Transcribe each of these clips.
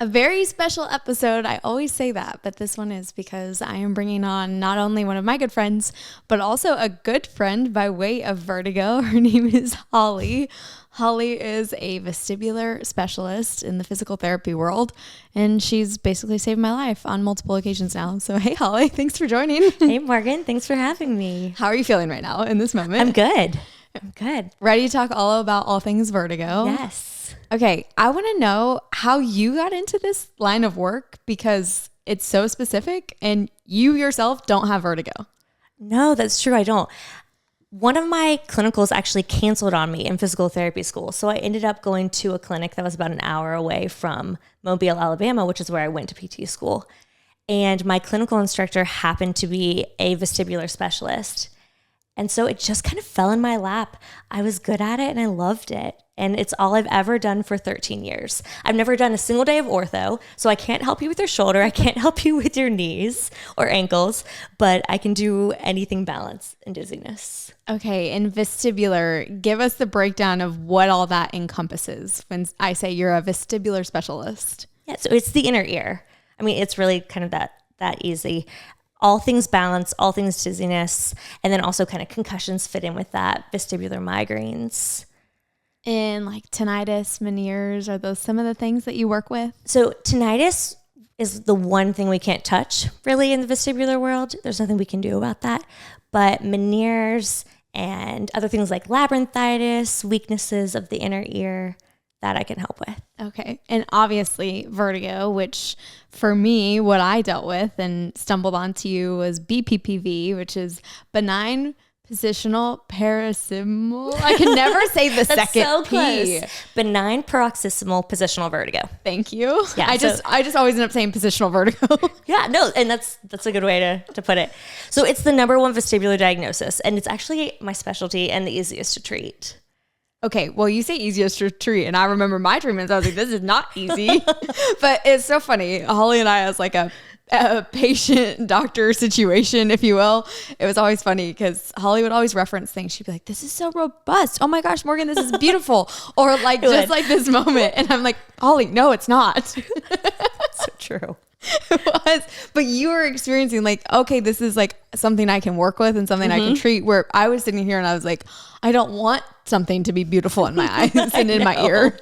A very special episode. I always say that, but this one is because I am bringing on not only one of my good friends, but also a good friend by way of vertigo. Her name is Holly. Holly is a vestibular specialist in the physical therapy world, and she's basically saved my life on multiple occasions now. So, hey, Holly, thanks for joining. Hey, Morgan, thanks for having me. How are you feeling right now in this moment? I'm good. I'm good. Ready to talk all about all things vertigo? Yes. Okay, I want to know how you got into this line of work because it's so specific and you yourself don't have vertigo. No, that's true. I don't. One of my clinicals actually canceled on me in physical therapy school. So I ended up going to a clinic that was about an hour away from Mobile, Alabama, which is where I went to PT school. And my clinical instructor happened to be a vestibular specialist. And so it just kind of fell in my lap. I was good at it and I loved it. And it's all I've ever done for 13 years. I've never done a single day of ortho, so I can't help you with your shoulder. I can't help you with your knees or ankles, but I can do anything balance and dizziness. Okay, and vestibular, give us the breakdown of what all that encompasses when I say you're a vestibular specialist. Yeah, so it's the inner ear. I mean, it's really kind of that easy. All things balance, all things dizziness, and then also kind of concussions fit in with that, vestibular migraines. And like tinnitus, Meniere's, are those some of the things that you work with? So tinnitus is the one thing we can't touch really in the vestibular world. There's nothing we can do about that. But Meniere's and other things like labyrinthitis, weaknesses of the inner ear, that I can help with. Okay. And obviously vertigo, which for me, what I dealt with and stumbled onto you was BPPV, which is benign positional paroxysmal. I can never say the second so P. Close. Benign paroxysmal positional vertigo. Thank you. Yeah, I just always end up saying positional vertigo. Yeah, no, and that's a good way to put it. So it's the number one vestibular diagnosis, and it's actually my specialty and the easiest to treat. Okay, well, you say easiest to treat, and I remember my treatments. I was like, this is not easy. But it's so funny. Holly and I, as like a patient-doctor situation, if you will, it was always funny because Holly would always reference things. She'd be like, this is so robust. Oh my gosh, Morgan, this is beautiful. Or like just like this moment. And I'm like, Holly, no, it's not. So true. It was, but you were experiencing like, okay, this is like something I can work with and something I can treat, where I was sitting here and I was like, I don't want something to be beautiful in my eyes and in my ear.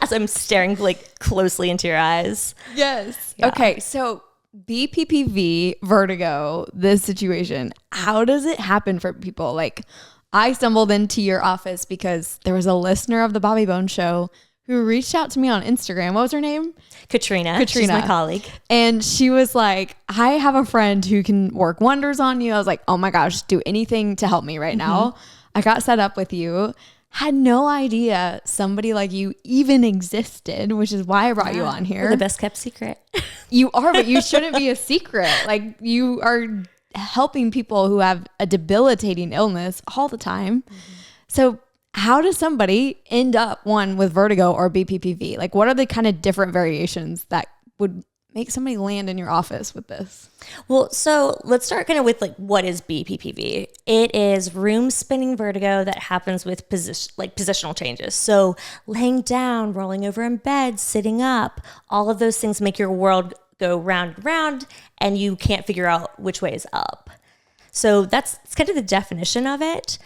As I'm staring like closely into your eyes. Yes. Yeah. Okay. So BPPV, vertigo, this situation, how does it happen for people? Like, I stumbled into your office because there was a listener of the Bobby Bones Show who reached out to me on Instagram. What was her name? Katrina. She's my colleague. And she was like, I have a friend who can work wonders on you. I was like, oh my gosh, do anything to help me right now. I got set up with you. Had no idea somebody like you even existed, which is why I brought you on here. We're the best kept secret. You are, but you shouldn't be a secret. Like, you are helping people who have a debilitating illness all the time. So how does somebody end up with vertigo or BPPV? Like, what are the kind of different variations that would make somebody land in your office with this? Well, so let's start kind of with like, what is BPPV? It is room spinning vertigo that happens with positional changes. So laying down, rolling over in bed, sitting up, all of those things make your world go round and round and you can't figure out which way is up. So that's kind of the definition of it.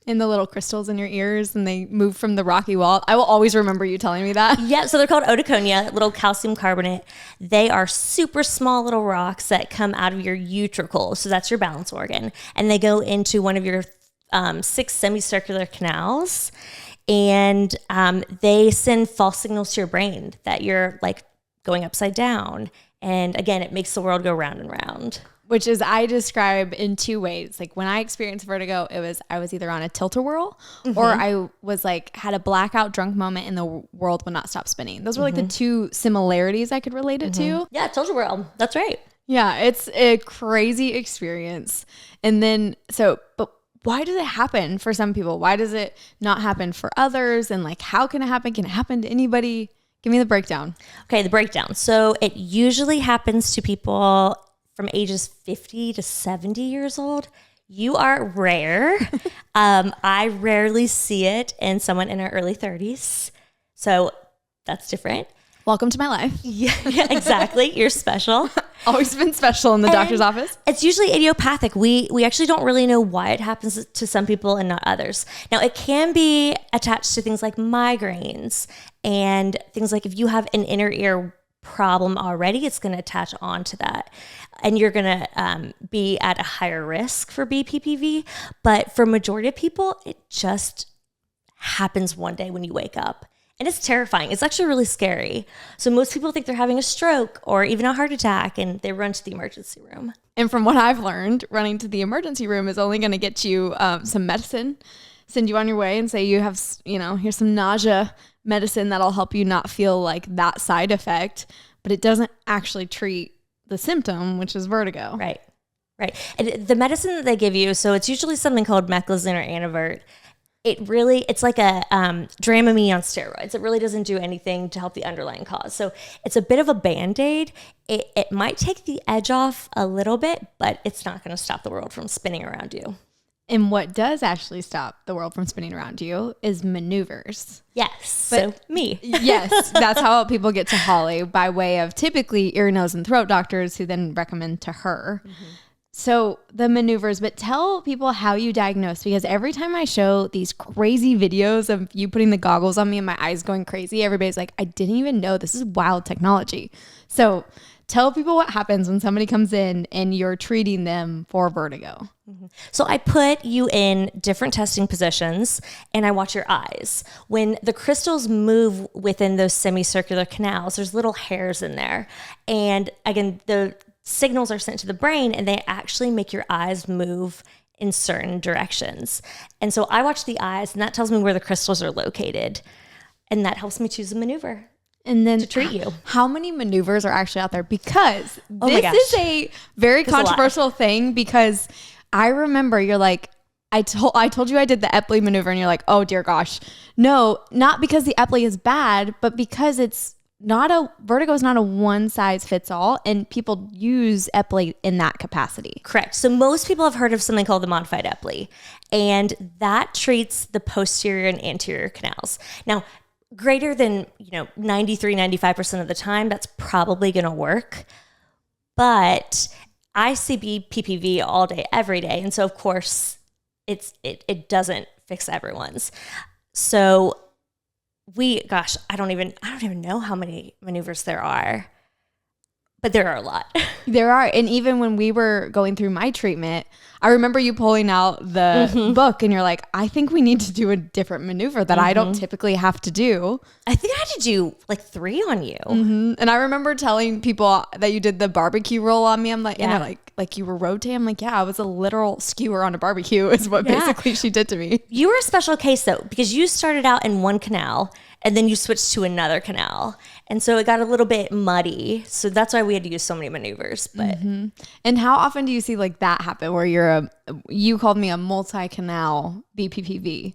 In the little crystals in your ears and they move from the rocky wall. I will always remember you telling me that. Yeah, so they're called otoconia, little calcium carbonate. They are super small little rocks that come out of your utricle. So that's your balance organ. And they go into one of your 6 semicircular canals. And they send false signals to your brain that you're like going upside down. And again, it makes the world go round and round. Which is, I describe in 2 ways. Like, when I experienced vertigo, I was either on a tilt-a-whirl or I was like, had a blackout drunk moment and the world would not stop spinning. Those were like the 2 similarities I could relate it to. Yeah, tilt-a-whirl. That's right. Yeah, it's a crazy experience. And then, but why does it happen for some people? Why does it not happen for others? And like, how can it happen? Can it happen to anybody? Give me the breakdown. Okay, the breakdown. So it usually happens to people from ages 50 to 70 years old. You are rare. I rarely see it in someone in our early 30s. So that's different. Welcome to my life. Yeah, exactly. You're special. Always been special in the doctor's office. It's usually idiopathic. We actually don't really know why it happens to some people and not others. Now, it can be attached to things like migraines and things like if you have an inner ear problem already, it's going to attach onto that. And you're going to be at a higher risk for BPPV. But for majority of people, it just happens one day when you wake up. And it's terrifying. It's actually really scary. So most people think they're having a stroke or even a heart attack, and they run to the emergency room. And from what I've learned, running to the emergency room is only going to get you some medicine, send you on your way and say you have, here's some nausea medicine that'll help you not feel like that side effect. But it doesn't actually treat the symptom, which is vertigo. Right. And the medicine that they give you, so it's usually something called meclizine or Anavert. It's like a Dramamine on steroids. It really doesn't do anything to help the underlying cause. So it's a bit of a Band-Aid. It might take the edge off a little bit, but it's not going to stop the world from spinning around you. And what does actually stop the world from spinning around you is maneuvers. Yes. But so me. Yes. That's how people get to Holly, by way of typically ear, nose, and throat doctors who then recommend to her. Mm-hmm. So the maneuvers, but tell people how you diagnose, because every time I show these crazy videos of you putting the goggles on me and my eyes going crazy, everybody's like, I didn't even know, this is wild technology. So tell people what happens when somebody comes in and you're treating them for vertigo. Mm-hmm. So I put you in different testing positions and I watch your eyes. When the crystals move within those semicircular canals, there's little hairs in there. And again, the signals are sent to the brain and they actually make your eyes move in certain directions. And so I watch the eyes and that tells me where the crystals are located. And that helps me choose a maneuver. And then to treat you. How many maneuvers are actually out there? Because this is a very controversial thing, because I remember you're like, I told you I did the Epley maneuver and you're like, oh dear gosh. No, not because the Epley is bad, but because vertigo is not a one size fits all, and people use Epley in that capacity. Correct. So most people have heard of something called the modified Epley, and that treats the posterior and anterior canals. Now, greater than 93-95% of the time, that's probably going to work. But I see BPPV all day, every day, and so of course it doesn't fix everyone's. So I don't even know how many maneuvers there are, but there are a lot. There are. And even when we were going through my treatment, I remember you pulling out the book and you're like, I think we need to do a different maneuver that I don't typically have to do. I think I had to do like 3 on you. Mm-hmm. And I remember telling people that you did the barbecue roll on me. I'm like, like you were rotating. I'm like, yeah, I was a literal skewer on a barbecue is what basically she did to me. You were a special case though, because you started out in one canal and then you switched to another canal. And so it got a little bit muddy. So that's why we had to use so many maneuvers. But And how often do you see like that happen where you called me a multi-canal BPPV?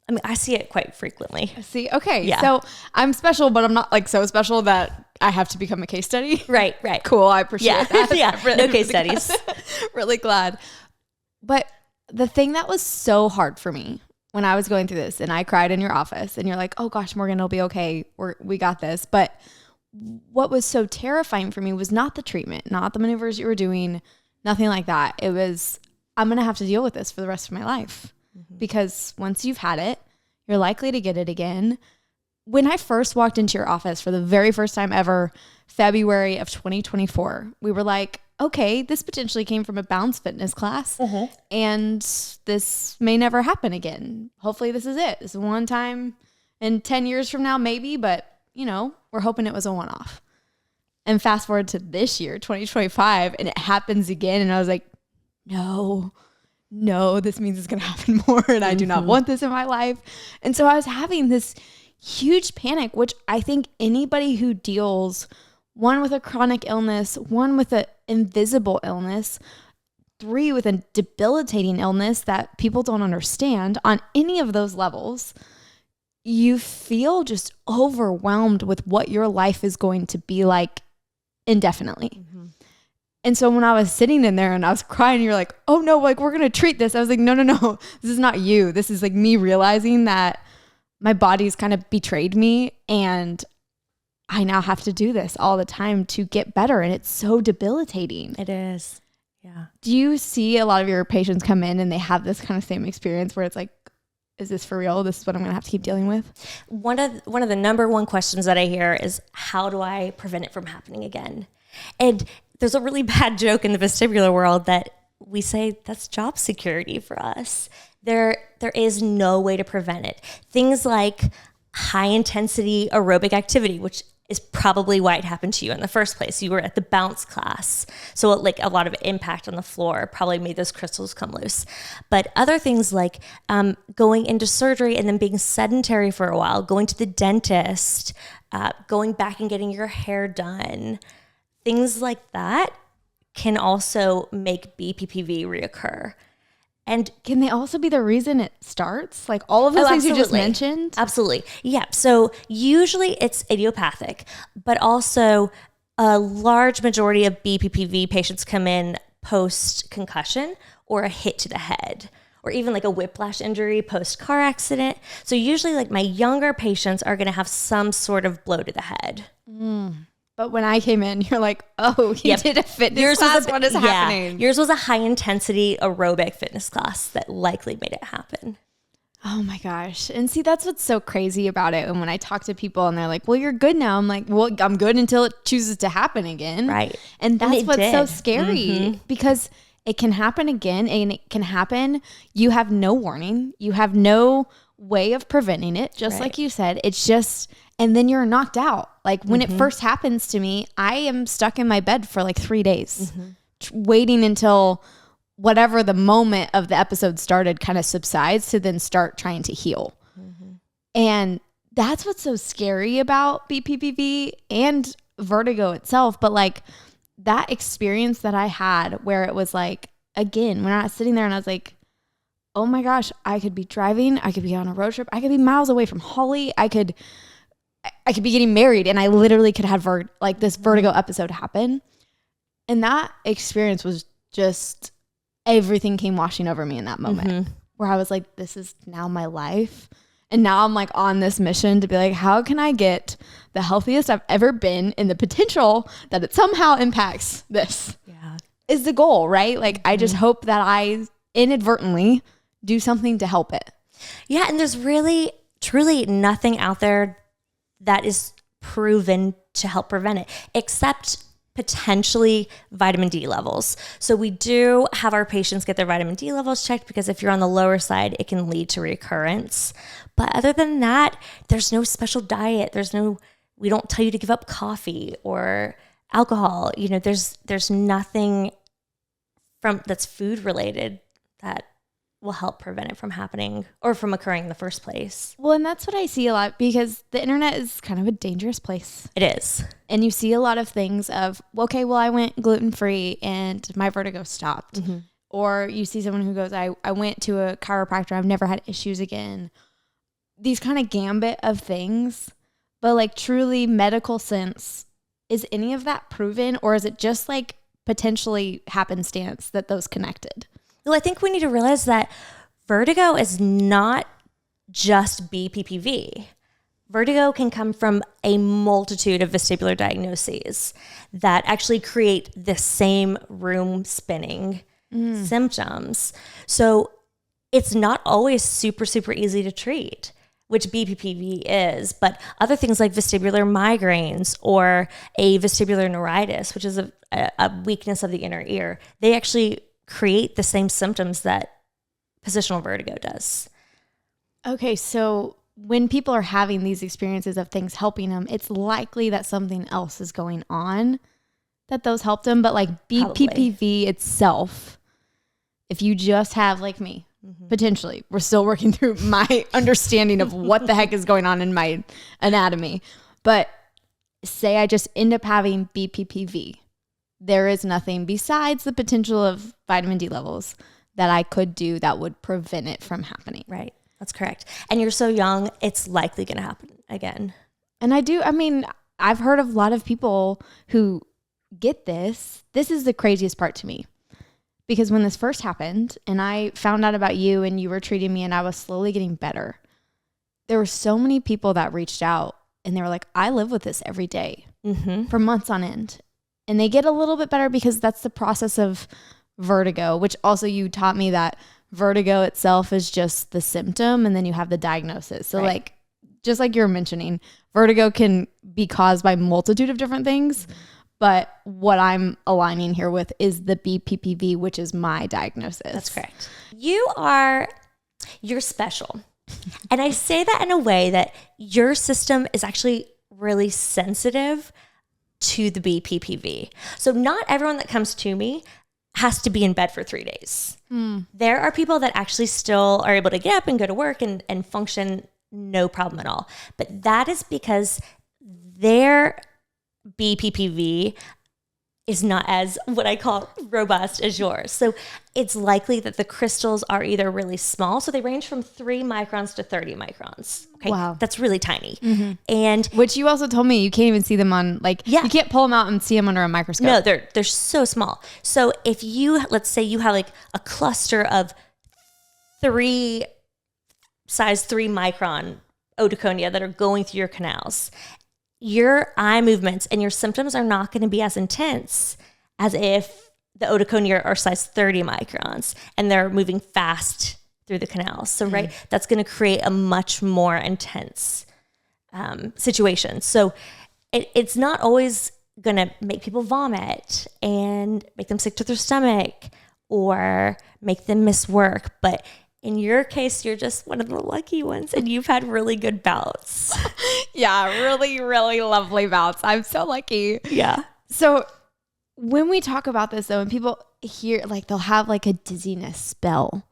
I mean, I see it quite frequently. See, okay. Yeah. So I'm special, but I'm not like so special that I have to become a case study. Right. Cool. I appreciate that. Yeah. Really, no case studies. Really glad. But the thing that was so hard for me when I was going through this, and I cried in your office and you're like, oh gosh, Morgan, it'll be okay. We got this. But what was so terrifying for me was not the treatment, not the maneuvers you were doing, nothing like that. It was, I'm going to have to deal with this for the rest of my life. Because once you've had it, you're likely to get it again. When I first walked into your office for the very first time ever, February of 2024, we were like, okay, this potentially came from a Bounce Fitness class and this may never happen again. Hopefully this is it. This is one time in 10 years from now, maybe, but we're hoping it was a one-off. And fast forward to this year, 2025, and it happens again. And I was like, no, this means it's going to happen more. And I do not want this in my life. And so I was having this huge panic, which I think anybody who deals, one with a chronic illness, one with an invisible illness, 3 with a debilitating illness that people don't understand on any of those levels, you feel just overwhelmed with what your life is going to be like indefinitely. And so when I was sitting in there and I was crying, you're like, oh no, like we're going to treat this. I was like, no, this is not you. This is like me realizing that my body's kind of betrayed me and I now have to do this all the time to get better. And it's so debilitating. It is. Yeah. Do you see a lot of your patients come in and they have this kind of same experience where it's like, is this for real? This is what I'm going to have to keep dealing with? One of the number one questions that I hear is, how do I prevent it from happening again? And there's a really bad joke in the vestibular world that we say that's job security for us. There is no way to prevent it. Things like high intensity aerobic activity, which is probably why it happened to you in the first place. You were at the bounce class. So like a lot of impact on the floor probably made those crystals come loose. But other things like going into surgery and then being sedentary for a while, going to the dentist, going back and getting your hair done, things like that can also make BPPV reoccur. And can they also be the reason it starts? Like all of those things you just mentioned? Absolutely. Yeah. So usually it's idiopathic, but also a large majority of BPPV patients come in post-concussion or a hit to the head, or even like a whiplash injury post-car accident. So usually like my younger patients are going to have some sort of blow to the head. But when I came in, you're like, oh, you did a fitness class? What is happening? Yours was a high intensity aerobic fitness class that likely made it happen. Oh my gosh. And see, that's what's so crazy about it. And when I talk to people and they're like, well, you're good now. I'm like, well, I'm good until it chooses to happen again. Right. And that's what's so scary because it can happen again and it can happen. You have no warning. You have no way of preventing it. Just like you said, it's just, and then you're knocked out. Like when it first happens to me, I am stuck in my bed for like 3 days, waiting until whatever the moment of the episode started kind of subsides to then start trying to heal. And that's what's so scary about BPPV and vertigo itself. But like that experience that I had where it was like, again, when I was sitting there and I was like, oh my gosh, I could be driving. I could be on a road trip. I could be miles away from Holly. I could be getting married and I literally could have this vertigo episode happen. And that experience was just, everything came washing over me in that moment where I was like, this is now my life. And now I'm like on this mission to be like, how can I get the healthiest I've ever been, and the potential that it somehow impacts this is the goal, right? Like I just hope that I inadvertently do something to help it. Yeah. And there's really, truly nothing out there that is proven to help prevent it, except potentially vitamin D levels. So we do have our patients get their vitamin D levels checked because if you're on the lower side, it can lead to recurrence. But other than that, there's no special diet. We don't tell you to give up coffee or alcohol. You know, there's nothing that's food related that will help prevent it from happening or from occurring in the first place. Well, and that's what I see a lot because the internet is kind of a dangerous place. It is. And you see a lot of things of, okay, well, I went gluten-free and my vertigo stopped. Or you see someone who goes, I went to a chiropractor. I've never had issues again. These kind of gambit of things. But like truly medical sense, is any of that proven? Or is it just like potentially happenstance that those connected? Well, I think we need to realize that vertigo is not just BPPV. Vertigo can come from a multitude of vestibular diagnoses that actually create the same room spinning symptoms. So it's not always super, super easy to treat, which BPPV is, but other things like vestibular migraines or a vestibular neuritis, which is a weakness of the inner ear, they actually create the same symptoms that positional vertigo does. Okay, so when people are having these experiences of things helping them, it's likely that something else is going on that those helped them. But like BPPV itself, if you just have like me, potentially, we're still working through my understanding of what the heck is going on in my anatomy. But say I just end up having BPPV. There is nothing besides the potential of vitamin D levels that I could do that would prevent it from happening. Right. That's correct. And you're so young, it's likely going to happen again. And I've heard of a lot of people who get this. This is the craziest part to me. Because when this first happened and I found out about you and you were treating me and I was slowly getting better, there were so many people that reached out and they were like, I live with this every day for months on end. And they get a little bit better because that's the process of vertigo, which also you taught me that vertigo itself is just the symptom and then you have the diagnosis. So like, just like you were mentioning, vertigo can be caused by a multitude of different things. But what I'm aligning here with is the BPPV, which is my diagnosis. That's correct. You're special. And I say that in a way that your system is actually really sensitive to the BPPV. So not everyone that comes to me has to be in bed for 3 days. There are people that actually still are able to get up and go to work and function no problem at all. But that is because their BPPV is not as what I call robust as yours. So it's likely that the crystals are either really small. So they range from 3 microns to 30 microns. Okay. Wow. That's really tiny. And which you also told me you can't even see them on, like, you can't pull them out and see them under a microscope. No, they're so small. So if you, let's say you have like a cluster of size 3 micron otoconia that are going through your canals, your eye movements and your symptoms are not going to be as intense as if the otoconia are size 30 microns and they're moving fast through the canals. So, that's going to create a much more intense situation. So it's not always going to make people vomit and make them sick to their stomach or make them miss work. But in your case, you're just one of the lucky ones and you've had really good bouts. Yeah, really, really lovely bouts. I'm so lucky. Yeah. So when we talk about this though, and people hear, like, they'll have like a dizziness spell,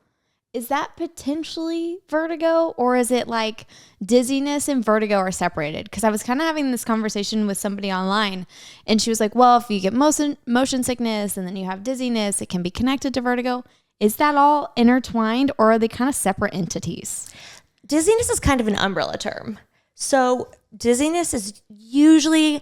is that potentially vertigo, or is it like dizziness and vertigo are separated? Because I was kind of having this conversation with somebody online and she was like, well, if you get motion sickness and then you have dizziness, it can be connected to vertigo. Is that all intertwined, or are they kind of separate entities? Dizziness is kind of an umbrella term. So dizziness is usually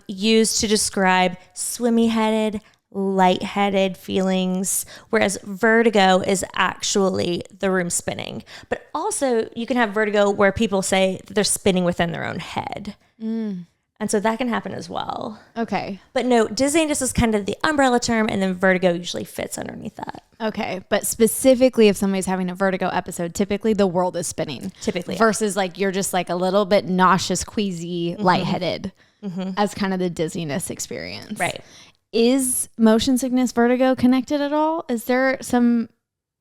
used to describe swimmy-headed, lightheaded feelings, whereas vertigo is actually the room spinning. But also you can have vertigo where people say they're spinning within their own head. And so that can happen as well. Okay. But no, dizziness is kind of the umbrella term, and then vertigo usually fits underneath that. Okay. But specifically, if somebody's having a vertigo episode, typically the world is spinning. Typically. Versus like you're just like a little bit nauseous, queasy, lightheaded as kind of the dizziness experience. Right. Is motion sickness, vertigo connected at all? Is there some,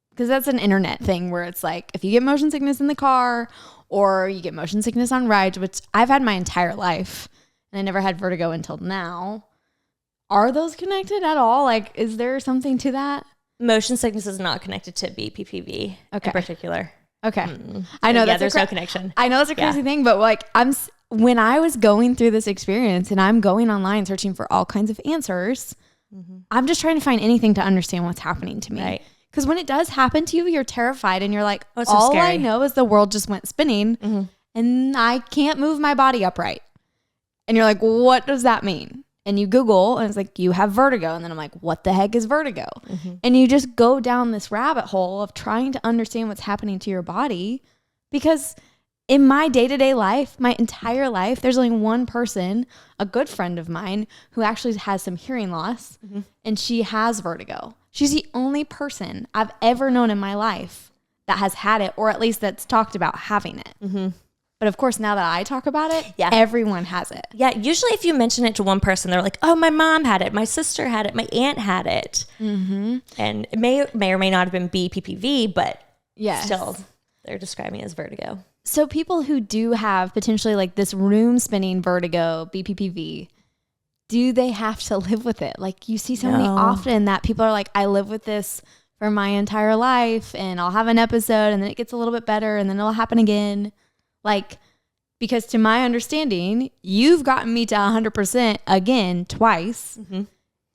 because that's an internet thing where it's like, if you get motion sickness in the car or you get motion sickness on rides, which I've had my entire life, and I never had vertigo until now. Are those connected at all? Like, is there something to that? Motion sickness is not connected to BPPV in particular. Okay. I know there's no connection. I know that's a crazy thing, but like when I was going through this experience and I'm going online searching for all kinds of answers, I'm just trying to find anything to understand what's happening to me. Right. Because when it does happen to you, you're terrified and you're like, it's so all scary. I know is the world just went spinning and I can't move my body upright. And you're like, what does that mean? And you Google and it's like, you have vertigo. And then I'm like, what the heck is vertigo? And you just go down this rabbit hole of trying to understand what's happening to your body. Because in my day-to-day life, my entire life, there's only one person, a good friend of mine, who actually has some hearing loss and she has vertigo. She's the only person I've ever known in my life that has had it, or at least that's talked about having it. But of course, now that I talk about it, everyone has it. Yeah, usually if you mention it to one person, they're like, oh, my mom had it, my sister had it, my aunt had it. And it may or may not have been BPPV, but still, they're describing it as vertigo. So people who do have potentially like this room spinning vertigo, BPPV, do they have to live with it? Like you see so many often that people are like, I live with this for my entire life and I'll have an episode and then it gets a little bit better and then it'll happen again. Like, because to my understanding, you've gotten me to 100% again twice.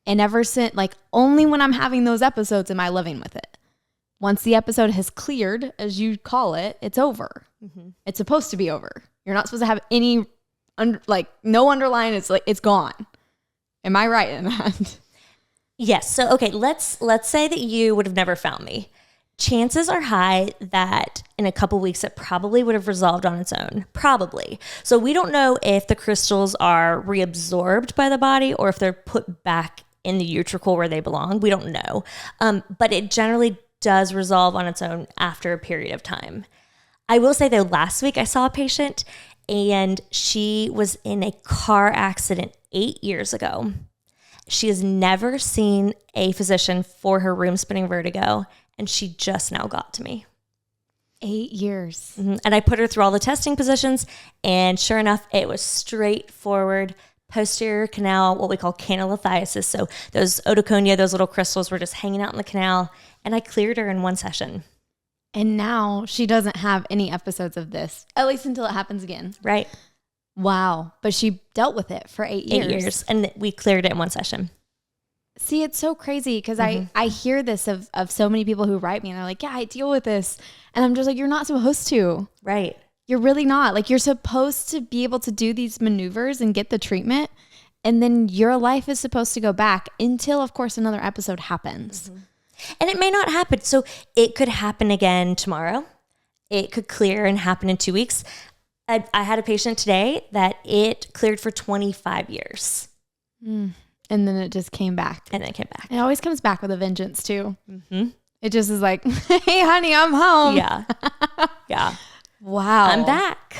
And ever since, like, only when I'm having those episodes am I living with it. Once the episode has cleared, as you call it, it's over. It's supposed to be over. You're not supposed to have any, no underlying. It's like, it's gone. Am I right in that? Yes. So, okay, let's say that you would have never found me. chances are high that in a couple weeks it probably would have resolved on its own. Probably. So we don't know if the crystals are reabsorbed by the body or if they're put back in the utricle where they belong. We don't know. But it generally does resolve on its own after a period of time. I will say though, last week I saw a patient and she was in a car accident 8 years ago. She has never seen a physician for her room spinning vertigo, and she just now got to me. 8 years. Mm-hmm. And I put her through all the testing positions, and sure enough, it was straightforward posterior canal, what we call canalithiasis. So those otoconia, those little crystals were just hanging out in the canal, and I cleared her in one session. And now she doesn't have any episodes of this, at least until it happens again. Right. Wow. But she dealt with it for 8 years. 8 years. And we cleared it in one session. See, it's so crazy because I hear this of so many people who write me and they're like, yeah, I deal with this. And I'm just like, you're not supposed to. Right. You're really not. Like, you're supposed to be able to do these maneuvers and get the treatment. And then your life is supposed to go back until, of course, another episode happens. Mm-hmm. And it may not happen. So it could happen again tomorrow. It could clear and happen in 2 weeks. I had a patient today that it cleared for 25 years. And then it just came back. And then it came back. It always comes back with a vengeance too. Mm-hmm. It just is like, hey, honey, I'm home. Yeah. Yeah. Wow. I'm back.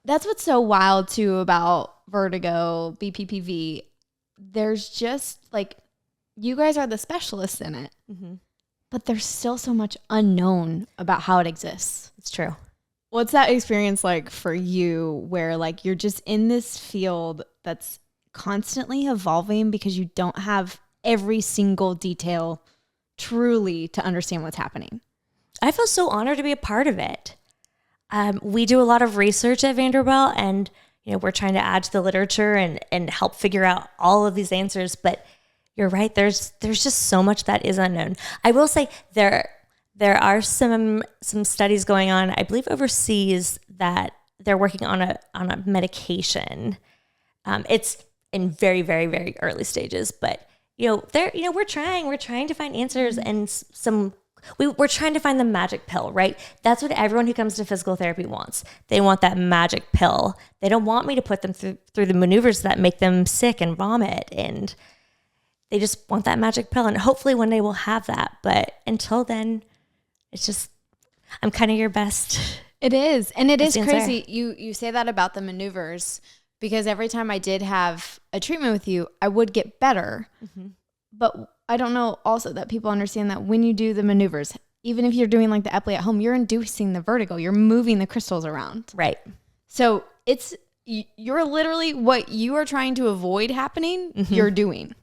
That's what's so wild too about vertigo, BPPV. There's just like, you guys are the specialists in it, but there's still so much unknown about how it exists. It's true. What's that experience like for you where like you're just in this field that's constantly evolving because you don't have every single detail truly to understand what's happening? I feel so honored to be a part of it. We do a lot of research at Vanderbilt, and we're trying to add to the literature and help figure out all of these answers. But you're right, there's just so much that is unknown. I will say there are some studies going on, I believe overseas, that they're working on a medication. It's in very, very, very early stages, but we're trying to find answers and we're trying to find the magic pill, right? That's what everyone who comes to physical therapy wants. They want that magic pill. They don't want me to put them through the maneuvers that make them sick and vomit, and they just want that magic pill. And hopefully one day we'll have that. But until then, it's just, I'm kind of your best. It is. And it is answer. crazy. You say that about the maneuvers, because every time I did have a treatment with you, I would get better. But I don't know also that people understand that when you do the maneuvers, even if you're doing like the epi at home, you're inducing the vertigo. You're moving the crystals around. Right. So you're literally what you are trying to avoid happening, you're doing.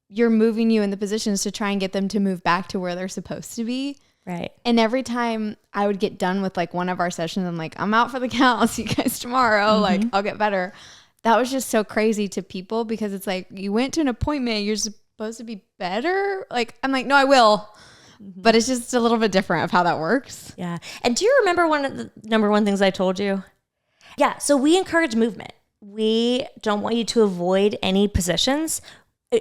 You're moving you in the positions to try and get them to move back to where they're supposed to be. Right. And every time I would get done with like one of our sessions, I'm like, I'm out for the count. I'll see you guys tomorrow. Like, I'll get better. That was just so crazy to people because it's like, you went to an appointment, you're supposed to be better. Like, I'm like, no, I will. But it's just a little bit different of how that works. Yeah. And do you remember one of the number one things I told you? Yeah. So we encourage movement. We don't want you to avoid any positions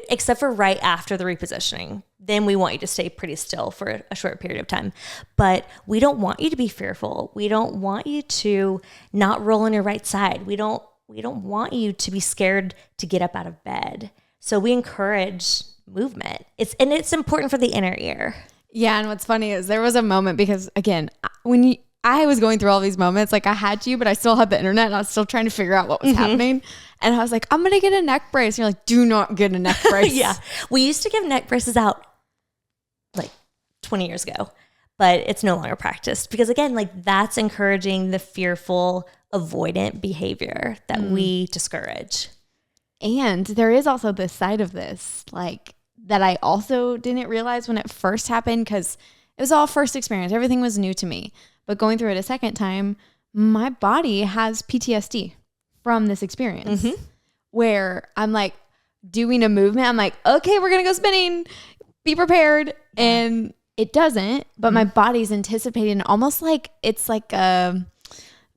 except for right after the repositioning. Then we want you to stay pretty still for a short period of time. But we don't want you to be fearful. We don't want you to not roll on your right side. We don't want you to be scared to get up out of bed. So we encourage movement. It's important for the inner ear. Yeah. And what's funny is there was a moment because again, when I was going through all these moments, like I had you, but I still had the internet and I was still trying to figure out what was happening. And I was like, I'm going to get a neck brace. And you're like, do not get a neck brace. Yeah. We used to give neck braces out like 20 years ago, but it's no longer practiced because again, like that's encouraging the fearful, avoidant behavior that we discourage. And there is also this side of this, like that I also didn't realize when it first happened because it was all first experience. Everything was new to me. But going through it a second time, my body has PTSD from this experience where I'm like doing a movement. I'm like, okay, we're going to go spinning. Be prepared. And it doesn't, but my body's anticipating almost like it's like a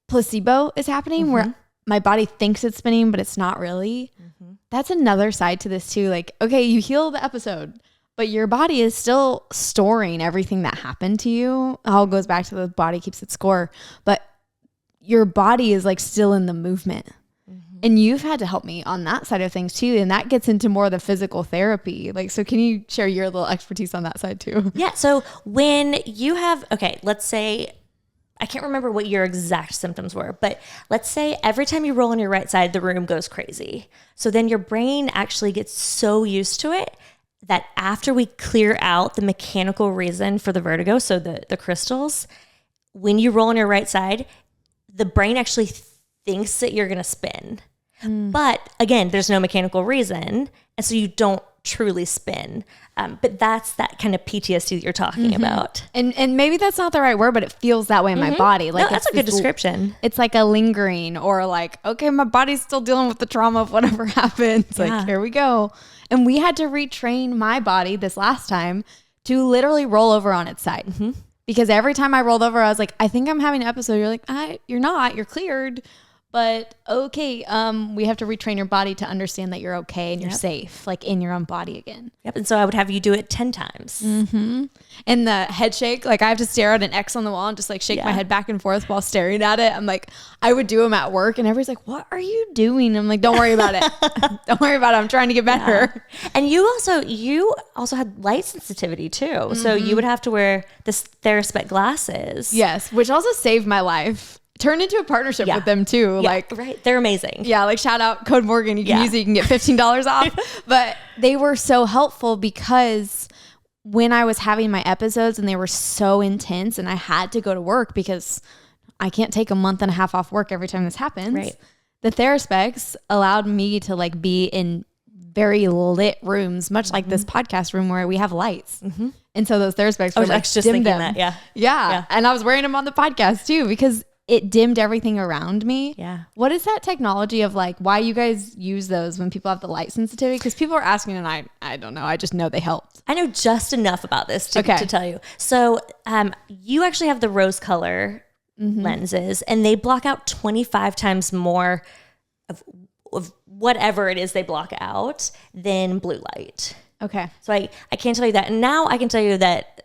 placebo is happening where my body thinks it's spinning, but it's not really. That's another side to this too. Like, okay, you heal the episode, but your body is still storing everything that happened to you. It all goes back to the body keeps its score, but your body is like still in the movement. And you've had to help me on that side of things too. And that gets into more of the physical therapy. Like, so can you share your little expertise on that side too? Yeah. So when you have, okay, let's say, I can't remember what your exact symptoms were, but let's say every time you roll on your right side, the room goes crazy. So then your brain actually gets so used to it that after we clear out the mechanical reason for the vertigo, so the crystals, when you roll on your right side, the brain actually thinks that you're going to spin. But again, there's no mechanical reason. And so you don't truly spin. But that's that kind of PTSD that you're talking about. And maybe that's not the right word, but it feels that way in my body. Like no, that's a good description. It's like a lingering or like, okay, my body's still dealing with the trauma of whatever happened. It's like, here we go. And we had to retrain my body this last time to literally roll over on its side. Because every time I rolled over, I was like, I think I'm having an episode. You're like, you're not, you're cleared. But okay, we have to retrain your body to understand that you're okay and you're safe, like in your own body again. Yep. And so I would have you do it 10 times. And the head shake, like I have to stare at an X on the wall and just like shake my head back and forth while staring at it. I'm like, I would do them at work and everybody's like, what are you doing? I'm like, don't worry about it. Don't worry about it. I'm trying to get better. And you also had light sensitivity too. So you would have to wear this Theraspec glasses. Yes, which also saved my life. Turned into a partnership with them too. Yeah, like, right. They're amazing. Yeah. Like shout out Code Morgan. You can use it. You can get $15 off, but they were so helpful because when I was having my episodes and they were so intense and I had to go to work because I can't take a month and a half off work every time this happens. Right. The Theraspecs allowed me to like be in very lit rooms, much like this podcast room where we have lights. And so those Theraspecs were like, just thinking that. Yeah. And I was wearing them on the podcast too, because it dimmed everything around me. Yeah. What is that technology of like, why you guys use those when people have the light sensitivity? Because people are asking and I don't know. I just know they helped. I know just enough about this to tell you. So you actually have the rose color lenses and they block out 25 times more of whatever it is they block out than blue light. Okay. So I can't tell you that. And now I can tell you that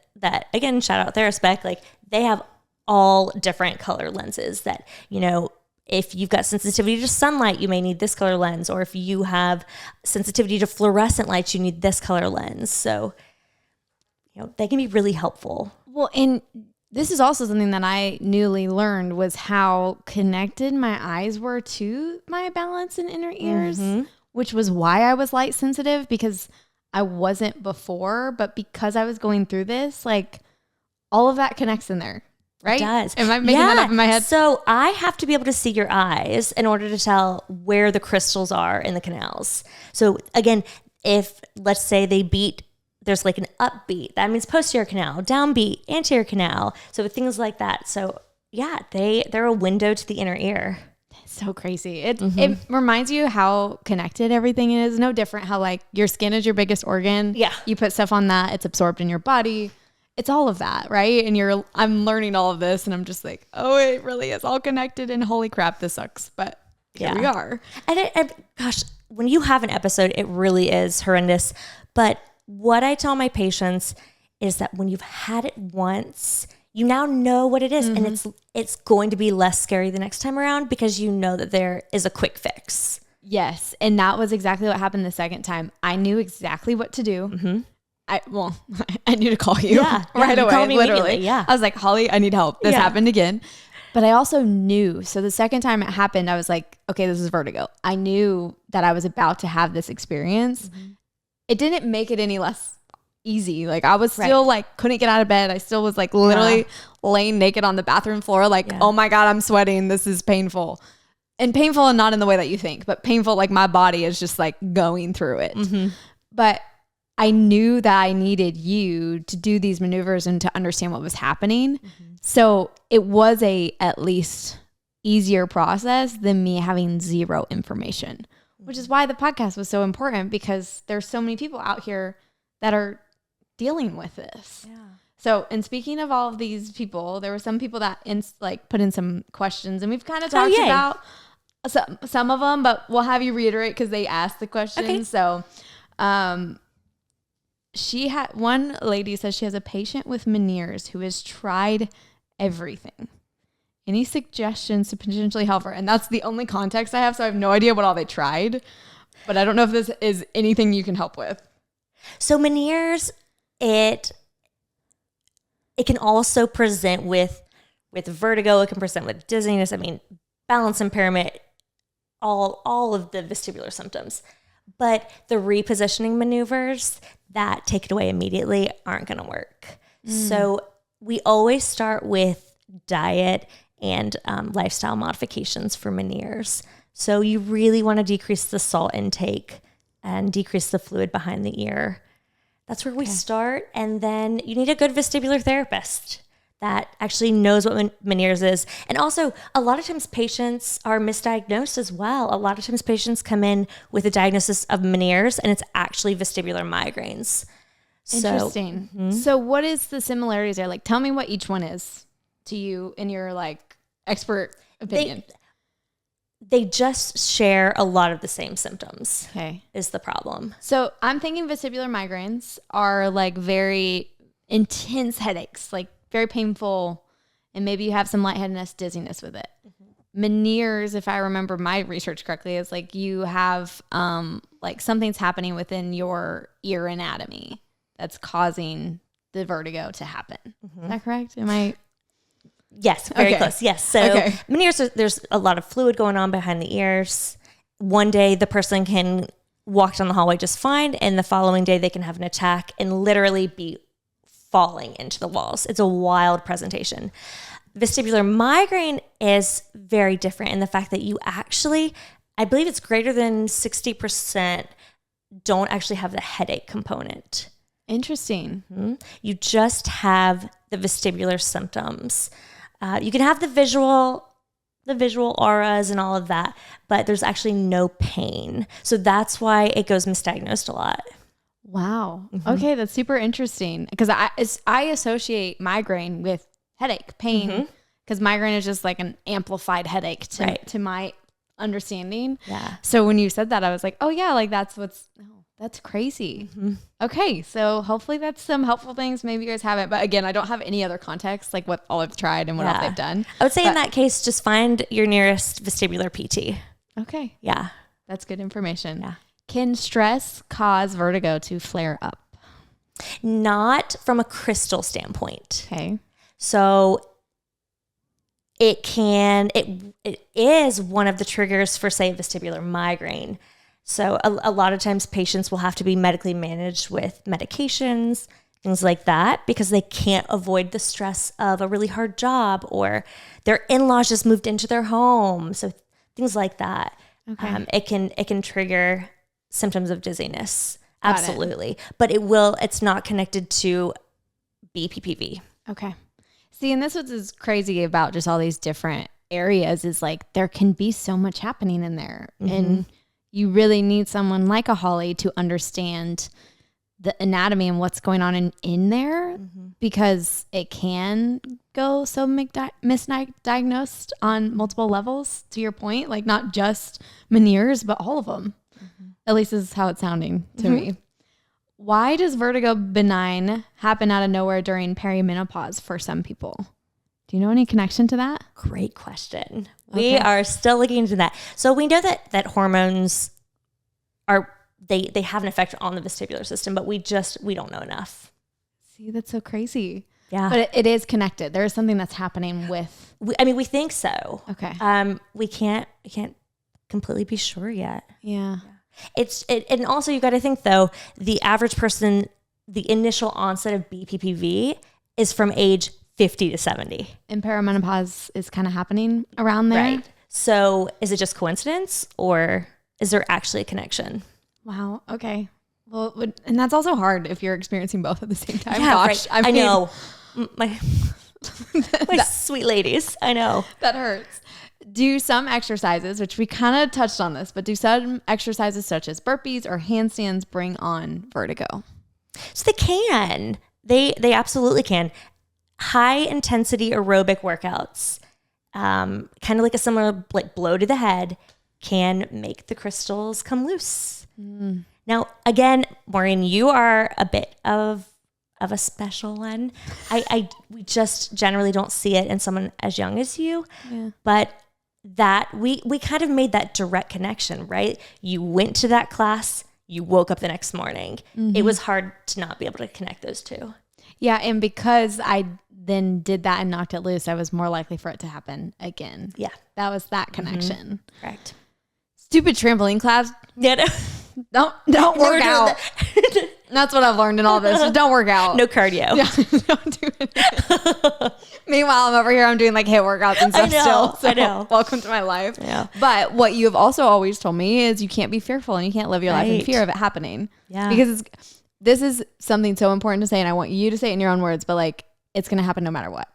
again, shout out Theraspec, like they have all different color lenses that, you know, if you've got sensitivity to sunlight, you may need this color lens. Or if you have sensitivity to fluorescent lights, you need this color lens. So, you know, they can be really helpful. Well, and this is also something that I newly learned was how connected my eyes were to my balance and inner ears, which was why I was light sensitive, because I wasn't before, but because I was going through this, like all of that connects in there. Right? It does. Am I making that up in my head? So I have to be able to see your eyes in order to tell where the crystals are in the canals. So again, if let's say there's like an upbeat, that means posterior canal, downbeat, anterior canal. So things like that. So yeah, they're a window to the inner ear. That's so crazy. It reminds you how connected everything is. No different how like your skin is your biggest organ. Yeah. You put stuff on that, it's absorbed in your body. It's all of that, right? And I'm learning all of this and I'm just like, oh, it really is all connected and holy crap, this sucks. But here we are. And gosh, when you have an episode, it really is horrendous. But what I tell my patients is that when you've had it once, you now know what it is. And it's going to be less scary the next time around because you know that there is a quick fix. Yes. And that was exactly what happened the second time. I knew exactly what to do. I knew to call you right away, literally. Yeah. I was like, Holly, I need help. This happened again. But I also knew. So the second time it happened, I was like, okay, this is vertigo. I knew that I was about to have this experience. It didn't make it any less easy. Like I was still like, couldn't get out of bed. I still was like literally laying naked on the bathroom floor. Like, oh my God, I'm sweating. This is painful. And painful and not in the way that you think, but painful. Like my body is just like going through it. But I knew that I needed you to do these maneuvers and to understand what was happening. So it was at least easier process than me having zero information, which is why the podcast was so important because there's so many people out here that are dealing with this. Yeah. So, and speaking of all of these people, there were some people that put in some questions and we've kind of talked about some of them, but we'll have you reiterate because they asked the questions. Okay. So, one lady says she has a patient with Meniere's who has tried everything. Any suggestions to potentially help her? And that's the only context I have, so I have no idea what all they tried. But I don't know if this is anything you can help with. So Meniere's, it can also present with vertigo. It can present with dizziness. I mean, balance impairment, all of the vestibular symptoms. But the repositioning maneuvers that take it away immediately aren't going to work. So we always start with diet and lifestyle modifications for Meniere's. So you really want to decrease the salt intake and decrease the fluid behind the ear. That's where we start. And then you need a good vestibular therapist that actually knows what Meniere's is. And also, a lot of times patients are misdiagnosed as well. A lot of times patients come in with a diagnosis of Meniere's and it's actually vestibular migraines. Interesting. So what is the similarities there? Like, tell me what each one is to you in your like expert opinion. They just share a lot of the same symptoms. Okay. Is the problem. So I'm thinking vestibular migraines are like very intense headaches, like very painful, and maybe you have some lightheadedness, dizziness with it. Meniere's, if I remember my research correctly, is like you have like something's happening within your ear anatomy that's causing the vertigo to happen. Is that correct? Am I... Yes, very close. Yes. So Meniere's, there's a lot of fluid going on behind the ears. One day the person can walk down the hallway just fine, and the following day they can have an attack and literally be falling into the walls. It's a wild presentation. Vestibular migraine is very different in the fact that you actually, I believe it's greater than 60% don't actually have the headache component. Interesting. You just have the vestibular symptoms. You can have the visual auras and all of that, but there's actually no pain. So that's why it goes misdiagnosed a lot. Wow. Okay, that's super interesting because I associate migraine with headache, pain, because migraine is just like an amplified headache to my understanding. Yeah. So when you said that, I was like, oh yeah, like that's crazy. Okay, so hopefully that's some helpful things. Maybe you guys haven't, but again, I don't have any other context, like what all I've tried and what else they've done. I would say in that case, just find your nearest vestibular PT. Okay. Yeah. That's good information. Yeah. Can stress cause vertigo to flare up? Not from a crystal standpoint. Okay. So it is one of the triggers for, say, vestibular migraine. So a lot of times patients will have to be medically managed with medications, things like that, because they can't avoid the stress of a really hard job or their in-laws just moved into their home. So things like that. Okay. It can trigger symptoms of dizziness. Absolutely. But it's not connected to BPPV. Okay. See, and this is crazy about just all these different areas is like there can be so much happening in there. And you really need someone like a Holly to understand the anatomy and what's going on in there because it can go so misdiagnosed on multiple levels, to your point, like not just Meniere's, but all of them. At least this is how it's sounding to me. Why does vertigo benign happen out of nowhere during perimenopause for some people? Do you know any connection to that? Great question. We are still looking into that. So we know that hormones they have an effect on the vestibular system, but we don't know enough. See, that's so crazy. Yeah. But it is connected. There is something that's happening with... we think so. Okay. We can't completely be sure yet. Yeah. And also you got to think though, the average person, the initial onset of BPPV is from age 50 to 70. And perimenopause is kind of happening around there. Right. So is it just coincidence or is there actually a connection? Wow. Okay. Well, and that's also hard if you're experiencing both at the same time. Yeah, gosh. right. I know. My sweet ladies. I know. That hurts. Do some exercises, which we kind of touched on this, but do some exercises such as burpees or handstands bring on vertigo? So they can. They absolutely can. High intensity aerobic workouts, kind of like a similar like blow to the head, can make the crystals come loose. Now, again, Maureen, you are a bit of a special one. We just generally don't see it in someone as young as you, but that we kind of made that direct connection, right? You went to that class, you woke up the next morning. It was hard to not be able to connect those two. Yeah. And because I then did that and knocked it loose, I was more likely for it to happen again. Yeah. That was that connection. Correct. Stupid trampoline class. Yeah. Don't work out. That's what I've learned in all this. Just don't work out. No cardio. Yeah, don't do it. Meanwhile, I'm over here. I'm doing like HIIT workouts and stuff still. So I know. Welcome to my life. Yeah. But what you have also always told me is you can't be fearful and you can't live your life in fear of it happening. Yeah. Because this is something so important to say, and I want you to say it in your own words, but like it's going to happen no matter what.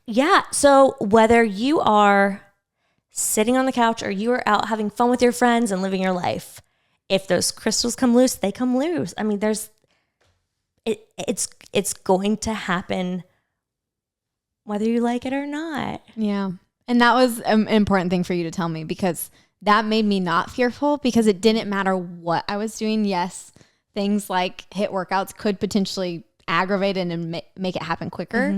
Yeah. So whether you are sitting on the couch or you are out having fun with your friends and living your life, if those crystals come loose, they come loose. I mean, it's going to happen whether you like it or not. Yeah. And that was an important thing for you to tell me, because that made me not fearful, because it didn't matter what I was doing. Yes, things like HIIT workouts could potentially aggravate it and make it happen quicker.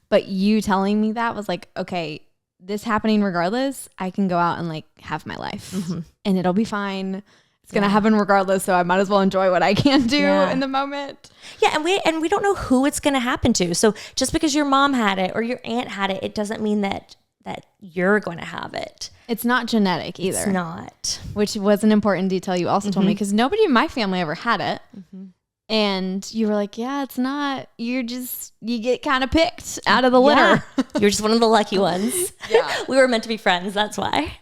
But you telling me that was like, okay, this happening regardless, I can go out and like have my life and it'll be fine. It's going to happen regardless. So I might as well enjoy what I can do in the moment. Yeah. And we don't know who it's going to happen to. So just because your mom had it or your aunt had it, it doesn't mean that you're going to have it. It's not genetic either. It's not. Which was an important detail you also told me, because nobody in my family ever had it. And you were like, yeah, it's not, you get kind of picked out of the litter. You're just one of the lucky ones. Yeah. We were meant to be friends. That's why.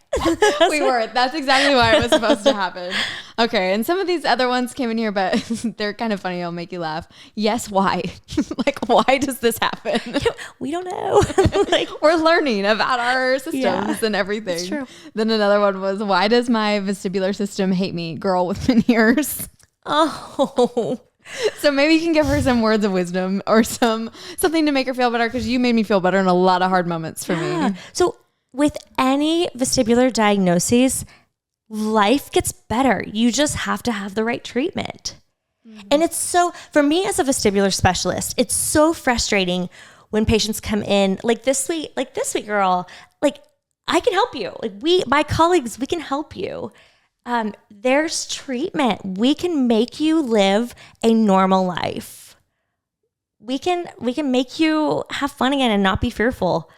We were. That's exactly why it was supposed to happen. Okay. And some of these other ones came in here, but they're kind of funny. It'll make you laugh. Yes. Why? Like, why does this happen? We don't know. Like, we're learning about our systems and everything. It's true. Then another one was, why does my vestibular system hate me? Girl with many ears. Oh. So maybe you can give her some words of wisdom or something to make her feel better, because you made me feel better in a lot of hard moments for me. So with any vestibular diagnoses, life gets better. You just have to have the right treatment. And it's so, for me as a vestibular specialist, it's so frustrating when patients come in like this week, girl, like I can help you. Like my colleagues, we can help you. There's treatment. We can make you live a normal life. We can make you have fun again and not be fearful.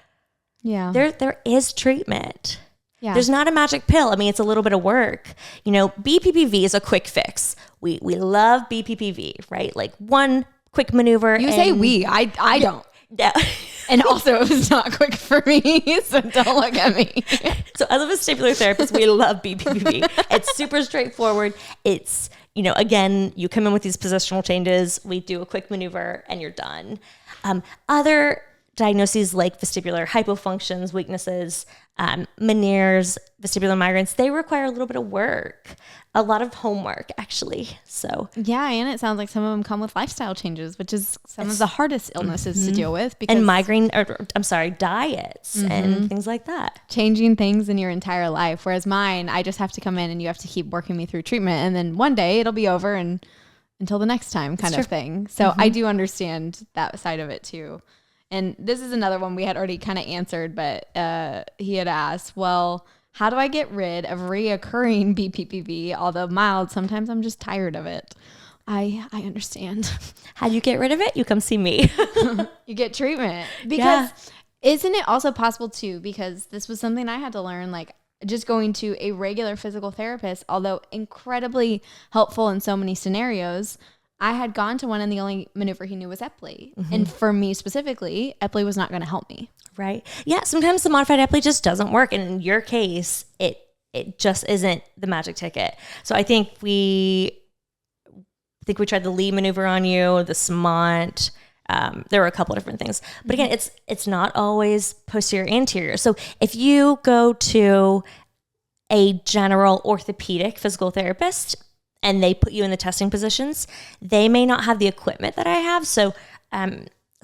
Yeah. There is treatment. Yeah. There's not a magic pill. I mean, it's a little bit of work. You know, BPPV is a quick fix. We love BPPV, right? Like one quick maneuver. You say we. I don't. Yeah. And also, it was not quick for me, so don't look at me. So as a vestibular therapist, we love BPPV. It's super straightforward. It's, you know, again, you come in with these positional changes, we do a quick maneuver, and you're done. Other diagnoses like vestibular hypofunctions, weaknesses, Meniere's, vestibular migraines, they require a little bit of work, a lot of homework, actually. So yeah, and it sounds like some of them come with lifestyle changes, which is some of the hardest illnesses to deal with. And diets and things like that. Changing things in your entire life. Whereas mine, I just have to come in and you have to keep working me through treatment, and then one day it'll be over and until the next time kind of thing. So I do understand that side of it too. And this is another one we had already kind of answered, but he had asked, well, how do I get rid of reoccurring BPPV? Although mild, sometimes I'm just tired of it. I understand. How do you get rid of it? You come see me. You get treatment. Because isn't it also possible too, because this was something I had to learn, like just going to a regular physical therapist, although incredibly helpful in so many scenarios, I had gone to one and the only maneuver he knew was Epley. And for me specifically, Epley was not going to help me. Right. Yeah. Sometimes the modified Epley just doesn't work. And in your case, it just isn't the magic ticket. So I think we tried the Lee maneuver on you, the Smont. There were a couple of different things. But again, it's not always posterior anterior. So if you go to a general orthopedic physical therapist and they put you in the testing positions, they may not have the equipment that I have. So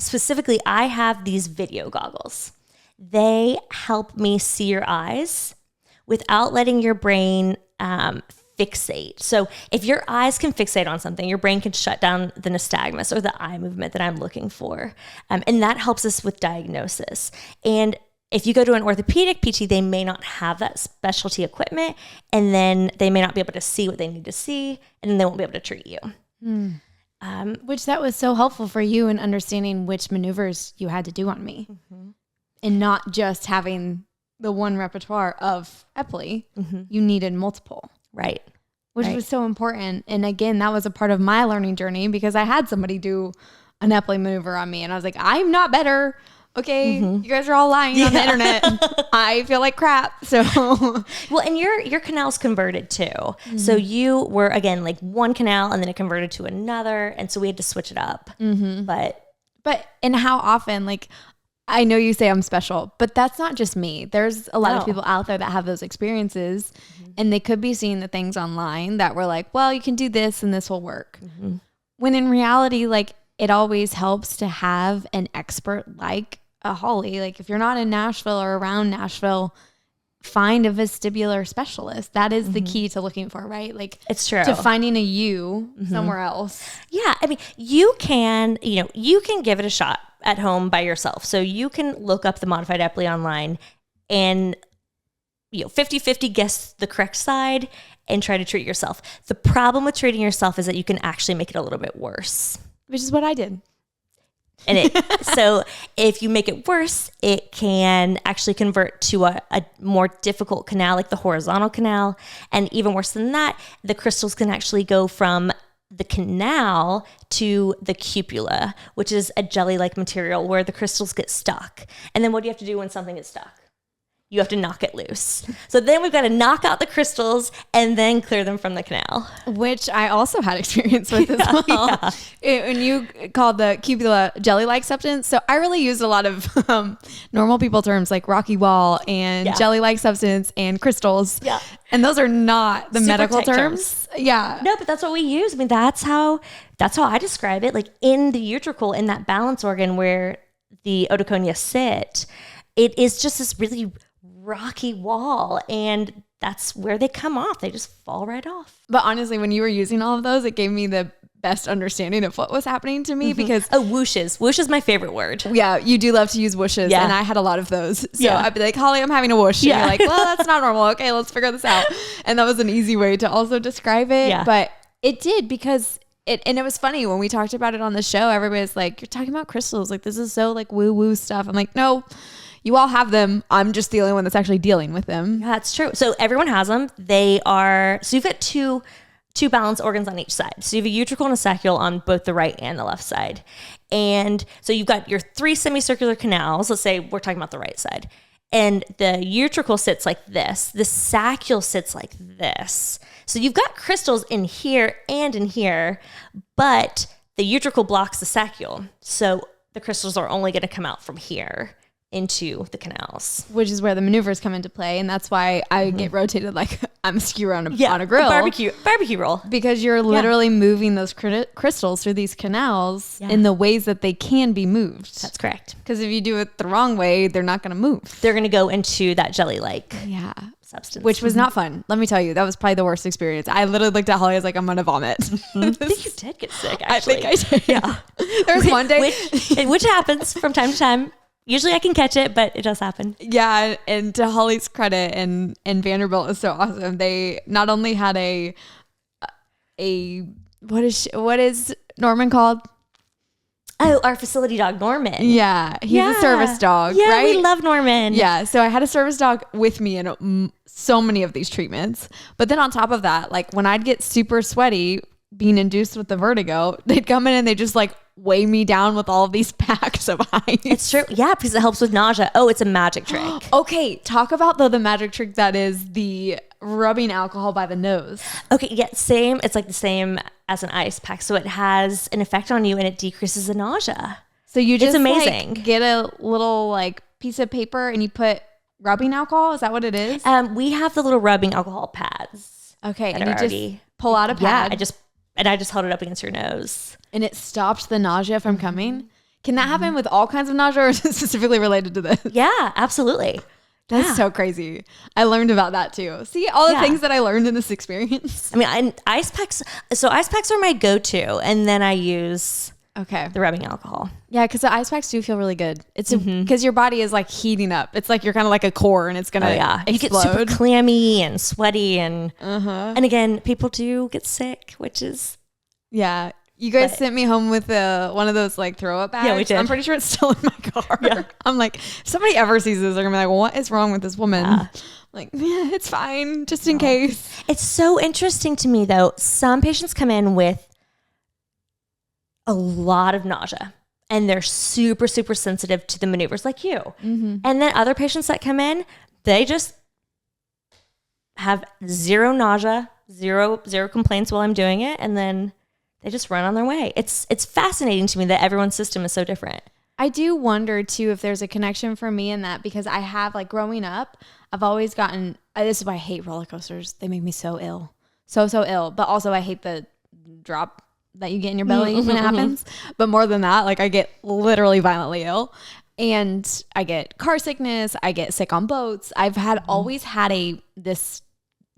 specifically, I have these video goggles. They help me see your eyes without letting your brain fixate. So if your eyes can fixate on something, your brain can shut down the nystagmus or the eye movement that I'm looking for. And that helps us with diagnosis. And if you go to an orthopedic PT, they may not have that specialty equipment, and then they may not be able to see what they need to see, and then they won't be able to treat you. Which that was so helpful for you in understanding which maneuvers you had to do on me, and not just having the one repertoire of Epley. You needed multiple. Right. Which was so important. And again, that was a part of my learning journey because I had somebody do an Epley maneuver on me, and I was like, I'm not better. Okay, you guys are all lying on the internet. I feel like crap. So, well, and your canal's converted too. So you were, again, like one canal and then it converted to another. And so we had to switch it up. But and how often, like, I know you say I'm special, but that's not just me. There's a lot of people out there that have those experiences, and they could be seeing the things online that were like, well, you can do this and this will work. When in reality, like, it always helps to have an expert like a Holly. Like, if you're not in Nashville or around Nashville, find a vestibular specialist. That is the key to looking for, right? Like, it's true. To finding a you somewhere else. Yeah. I mean, you can give it a shot at home by yourself. So you can look up the modified Epley online and 50-50 guess the correct side and try to treat yourself. The problem with treating yourself is that you can actually make it a little bit worse. Which is what I did. And so if you make it worse, it can actually convert to a more difficult canal, like the horizontal canal. And even worse than that, the crystals can actually go from the canal to the cupula, which is a jelly-like material where the crystals get stuck. And then what do you have to do when something is stuck? You have to knock it loose. So then we've got to knock out the crystals and then clear them from the canal. Which I also had experience with as well. When you called the cupula jelly-like substance. So I really used a lot of normal people terms like rocky wall and jelly-like substance and crystals. Yeah. And those are not the super medical terms. Yeah. No, but that's what we use. I mean, that's how I describe it. Like in the utricle, in that balance organ where the otoconia sit, it is just this really rocky wall, and that's where they come off. They just fall right off. But honestly, when you were using all of those, it gave me the best understanding of what was happening to me because whooshes. Whoosh is my favorite word. Yeah, you do love to use whooshes, and I had a lot of those. So I'd be like, Holly, I'm having a whoosh. And you're like, well, that's not normal. Okay, let's figure this out. And that was an easy way to also describe it. Yeah. But it did because it was funny when we talked about it on the show. Everybody's like, you're talking about crystals. Like, this is so like woo-woo stuff. I'm like, no. You all have them. I'm just the only one that's actually dealing with them. Yeah, that's true. So everyone has them. So you've got two balance organs on each side. So you have a utricle and a saccule on both the right and the left side. And so you've got your 3 semicircular canals. Let's say we're talking about the right side. And the utricle sits like this. The saccule sits like this. So you've got crystals in here and in here, but the utricle blocks the saccule. So the crystals are only going to come out from here into the canals, which is where the maneuvers come into play, and that's why I get rotated like I'm a skewer on a grill, barbecue roll, because you're literally moving those crystals through these canals in the ways that they can be moved. That's correct. Because if you do it the wrong way, they're not going to move. They're going to go into that jelly-like substance, which was not fun. Let me tell you, that was probably the worst experience. I literally looked at Holly. I was like, I'm going to vomit. I think you did get sick. Actually, I think I did. Yeah, there was one day, which happens from time to time. Usually I can catch it, but it does happen. Yeah, and to Holly's credit, and Vanderbilt is so awesome. They not only had a what is Norman called? Oh, our facility dog, Norman. Yeah, he's a service dog, yeah, right? We love Norman. Yeah, so I had a service dog with me in so many of these treatments. But then on top of that, like when I'd get super sweaty, being induced with the vertigo, they'd come in and they just like weigh me down with all of these packs of ice. It's true. Yeah, because it helps with nausea. Oh, it's a magic trick. Okay, talk about the magic trick that is the rubbing alcohol by the nose. Okay, yeah, same. It's like the same as an ice pack. So it has an effect on you and it decreases the nausea. So you just it's amazing. Like, get a little like piece of paper and you put rubbing alcohol. Is that what it is? We have the little rubbing alcohol pads. Okay, and you just pull out a pad. Yeah, I just held it up against your nose. And it stopped the nausea from coming? Can that happen with all kinds of nausea, or is it specifically related to this? Yeah, absolutely. That's so crazy. I learned about that too. See, all the things that I learned in this experience. I mean, ice packs. So ice packs are my go-to, and then I use the rubbing alcohol. Yeah, because the ice packs do feel really good. It's because your body is like heating up. It's like you're kind of like a core, and it's gonna explode. You get super clammy and sweaty, and again, people do get sick, which is You guys sent me home with one of those like throw up bags. Yeah, we did. I'm pretty sure it's still in my car. Yeah. I'm like, if somebody ever sees this, they're gonna be like, well, what is wrong with this woman? Yeah. Like, yeah, it's fine, just in case. It's so interesting to me though. Some patients come in with a lot of nausea and they're super, super sensitive to the maneuvers like you. Mm-hmm. And then other patients that come in, they just have zero nausea, zero complaints while I'm doing it. And then they just run on their way. It's fascinating to me that everyone's system is so different. I do wonder too if there's a connection for me in that, because I have, like, growing up, I've always gotten, this is why I hate roller coasters. They make me so ill. So ill. But also I hate the drop that you get in your belly when it happens. But more than that, like, I get literally violently ill. And I get car sickness. I get sick on boats. I've always had this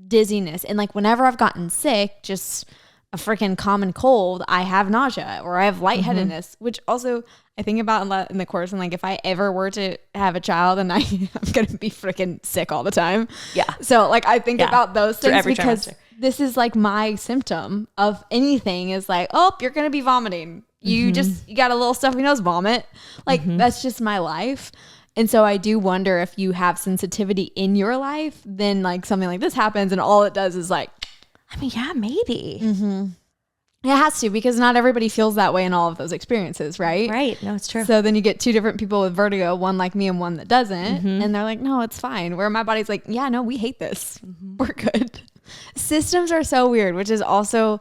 dizziness. And like whenever I've gotten sick, just a freaking common cold, I have nausea or I have lightheadedness, which also I think about in the course. And like, if I ever were to have a child and I'm going to be freaking sick all the time. Yeah. So like, I think about those things because this is like my symptom of anything is like, oh, you're going to be vomiting. You got a little stuffy nose, vomit. Like that's just my life. And so I do wonder if you have sensitivity in your life, then like something like this happens and all it does is like, I mean, yeah, maybe. It has to, because not everybody feels that way in all of those experiences, right? Right. No, it's true. So then you get two different people with vertigo, one like me and one that doesn't. And they're like, no, it's fine. Where my body's like, yeah, no, we hate this. We're good. Systems are so weird, which is also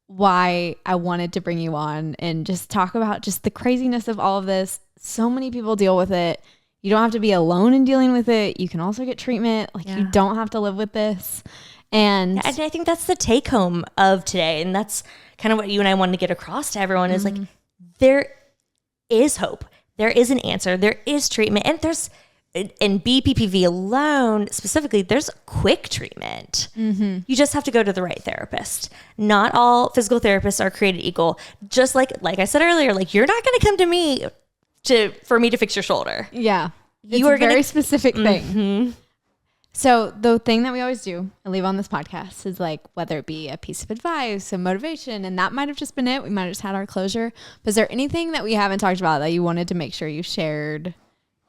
why I wanted to bring you on and just talk about just the craziness of all of this. So many people deal with it. You don't have to be alone in dealing with it. You can also get treatment. Like you don't have to live with this. And I think that's the take home of today. And that's kind of what you and I wanted to get across to everyone is like, there is hope. There is an answer. There is treatment. And there's, in BPPV alone, specifically, there's quick treatment. You just have to go to the right therapist. Not all physical therapists are created equal. Just like I said earlier, like you're not going to come to me for me to fix your shoulder. Yeah. It's a very specific thing. So the thing that we always do and leave on this podcast is like, whether it be a piece of advice, some motivation, and that might have just been it. We might have just had our closure. But is there anything that we haven't talked about that you wanted to make sure you shared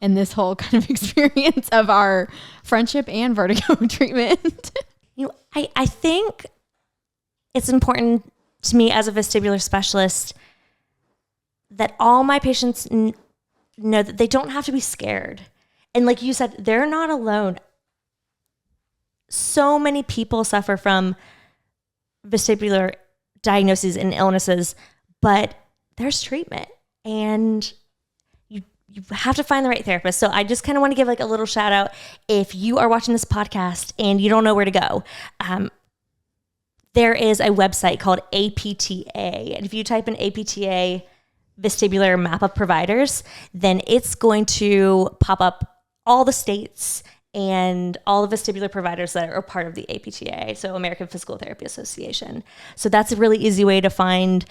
in this whole kind of experience of our friendship and vertigo treatment? I think it's important to me as a vestibular specialist that all my patients know that they don't have to be scared. And like you said, they're not alone. So many people suffer from vestibular diagnoses and illnesses, but there's treatment and you have to find the right therapist. So I just kind of want to give like a little shout out. If you are watching this podcast and you don't know where to go, there is a website called APTA. And if you type in APTA vestibular map of providers, then it's going to pop up all the states and all the vestibular providers that are part of the APTA, so American Physical Therapy Association. So that's a really easy way to find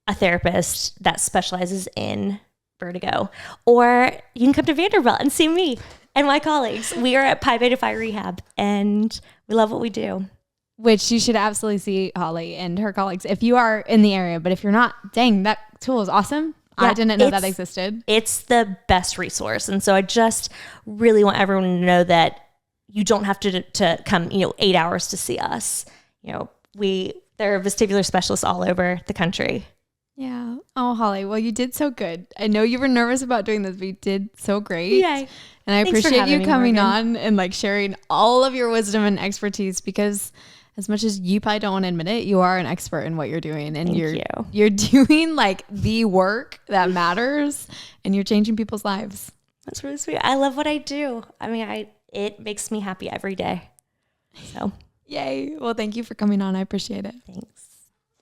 a therapist that specializes in vertigo. Or you can come to Vanderbilt and see me and my colleagues. We are at Pi Beta Phi Rehab, and we love what we do. Which you should absolutely see Holly and her colleagues if you are in the area. But if you're not, dang, that tool is awesome. I didn't know that existed. It's the best resource. And so I just really want everyone to know that you don't have to come, 8 hours to see us. There are vestibular specialists all over the country. Yeah. Oh, Holly, well, you did so good. I know you were nervous about doing this, but you did so great. Yay. And I appreciate you coming on and like sharing all of your wisdom and expertise, because as much as you probably don't want to admit it, you are an expert in what you're doing, and you're doing like the work that matters, and you're changing people's lives. That's really sweet. I love what I do. I mean, it makes me happy every day. So, yay. Well, thank you for coming on. I appreciate it. Thanks.